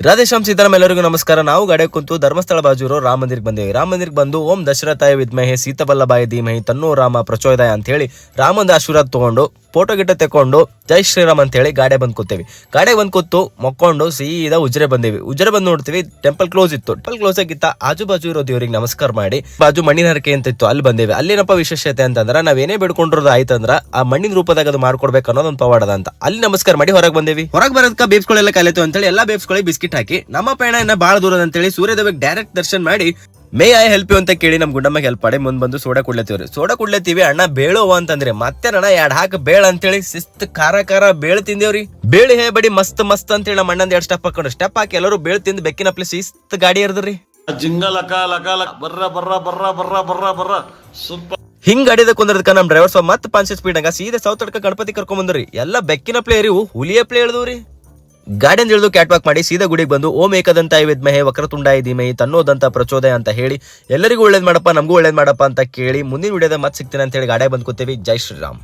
ರಾಧೇಶ್ಯಾಮ್ ಸೀತಾರಾಮ್ ಎಲ್ಲರಿಗೂ ನಮಸ್ಕಾರ. ನಾವು ಗಾಡಿ ಕುಂತು ಧರ್ಮಸ್ಥಳ ಬಾಜು ಇರೋ ರಾಮ ಮಂದಿರಕ್ಕೆ ಬಂದೇವಿ. ರಾಮ ಮಂದಿರಕ್ಕೆ ಬಂದು ಓಂ ದಶರಥಾಯ ವಿದ್ಮಹೆ ಸೀತಾಬಲ್ಲಭಾಯ ಧೀಮಹಿ ತನ್ನೋ ರಾಮ ಪ್ರಚೋದಯ ಅಂತ ಹೇಳಿ ರಾಮಂದ ಆಶೀರ್ವಾದ ತಗೊಂಡು ಫೋಟೋ ಗಿಟ್ಟ ತೆಕೊಂಡು ಜೈ ಶ್ರೀರಾಮ್ ಅಂತ ಹೇಳಿ ಗಾಡಿ ಬಂದ್ ಕೂತೇವಿ. ಗಾಡಿ ಬಂದ್ ಕೂತು ಮಕ್ಕೊಂಡು ಸೀದಾ ಉಜ್ರೆ ಬಂದೇವಿ. ಉಜ್ರೆ ಬಂದು ನೋಡ್ತೀವಿ ಟೆಂಪಲ್ ಕ್ಲೋಸ್ ಇತ್ತು. ಟೆಂಪಲ್ ಕ್ಲೋಸ್ ಆಗಿತ್ತ ಆಜು ಬಾಜು ಇರೋ ದೇವ್ರಿಗೆ ನಮಸ್ಕಾರ ಮಾಡಿ ಬಾಜು ಮಣ್ಣಿನ ಹರಕೆ ಅಂತ ಇತ್ತು, ಅಲ್ಲಿ ಬಂದೇವಿ. ಅಲ್ಲೇನಪ್ಪ ವಿಶೇಷತೆ ಅಂತಂದ್ರ ನಾವೇನೇ ಬೇಡ್ಕೊಂಡಿರೋದು ಆಯ್ತಂದ್ರ ಆ ಮಣ್ಣಿನ ರೂಪದಾಗ ಅದು ಮಾಡ್ಕೊಡ್ಬೇಕು ಅನ್ನೋದೊಂದು ಪವಾಡದ ಅಂತ ಅಲ್ಲಿ ನಮಸ್ಕಾರ ಮಾಡಿ ಹೊರಗೆ ಬಂದೇವಿ. ಹೊರಗೆ ಬರೋದಕ್ಕ ಬೇಬ್ಸ್ಗಳೆಲ್ಲ ಕಲಿತು ಅಂತೇಳಿ ಎಲ್ಲಾ ಬೇಬ್ಸ್ಗಳಿಗೆ ಬಿಸ್ಕಿಟ್ ಹಾಕಿ ನಮ್ಮ ಪಯಣ ಇನ್ನ ಬಾಳ ದೂರದ ಅಂತೇಳಿ ಸೂರ್ಯದೇವಿಗೆ ಡೈರೆಕ್ಟ್ ದರ್ಶನ ಮಾಡಿ ಮೇ ಐ ಹೆಲ್ಪ್ ಯು ಅಂತ ಕೇಳಿ ನಮ್ ಗುಂಡಮ್ಮಗೆ ಹೆಲ್ಪ್ ಮಾಡಿ ಮುಂದ್ ಬಂದು ಸೋಡಾ ಕುಡ್ಲತ್ತೀವ್ರಿ. ಸೋಡಾ ಕುಡ್ಲತ್ತೀವಿ. ಅಣ್ಣ ಬೇಳುವ ಅಂತಂದ್ರೆ ಮತ್ತೆ ಅಣ್ಣ ಎರಡ್ ಹಾಕ ಬೇಳ ಅಂತೇಳಿ ಶಿಸ್ತ್ ಖಾರ ಬೇಳೆ ತಿಂದೇವ್ರಿ. ಬೇಳೆ ಹೇ ಬಡಿ ಮಸ್ತ್ ಮಸ್ತ್ ಅಂತೇಳಿ ನಮ್ಮ ಅಣ್ಣಂದ್ 2 ಸ್ಟೆಪ್ ಹಾಕೊಂಡು ಸ್ಟೆಪ್ ಹಾಕಿ ಎಲ್ಲರೂ ಬೇಳೆ ತಿಂದು ಬೆಕ್ಕಿನಪ್ಲೆ ಶಿಸ್ತ್ ಗಾಡಿ ಎರ್ದ್ರಿ. ಜಿಂಗ ಲಕ ಲಕ ಲಕ ಬರ್ರ ಬರ್ರ ಬರ್ರ ಬರ್ರ ಬರ್ರ ಬರ್ರ ಸೂಪರ್ ಹಿಂಗ್ ಗಾಡಿದ ಕುಂದ್ರದಕ್ಕ ನಮ್ ಡ್ರೈವರ್ ಸ್ವಲ್ಪ ಮತ್ತೆ 5 ಸ್ಪೀಡ್ ಹಂಗ ಸೀದಾ ಸೌತಡ್ಕ ಗಣಪತಿ ಕರ್ಕೊಂಡ್ ಬಂದ್ರಿ. ಎಲ್ಲ ಬೆಕ್ಕಿನ ಪ್ಲೇ ಇವು ಹುಲಿಯ ಪ್ಲೇ ಎಳ್ದವ್ರಿ. ಗಾಡಿಯಿಂದ ಇಳಿದು ಕ್ಯಾಟ್ ವಾಕ್ ಮಾಡಿ ಸೀದಾ ಗುಡಿಗೆ ಬಂದು ಓಂ ಏಕದಂತಾಯ ವಿದ್ಮಹೆ ವಕ್ರತುಂಡಾಯ ಧೀಮಹಿ ತನ್ನೋದಂತ ಪ್ರಚೋದಯ ಅಂತ ಹೇಳಿ ಎಲ್ಲರಿಗೂ ಒಳ್ಳೇದ್ ಮಾಡಪ್ಪ ನಮಗೂ ಒಳ್ಳೇದ್ ಮಾಡಪ್ಪ ಅಂತ ಕೇಳಿ ಮುಂದಿನ ವಿಡಿಯೋದ ಮತ್ತೆ ಸಿಗ್ತೀನಿ ಅಂತ ಹೇಳಿ ಗಾಡಿಯಾಗ ಬಂದ್ ಕೂತೇವಿ. ಜೈ ಶ್ರೀರಾಮ್.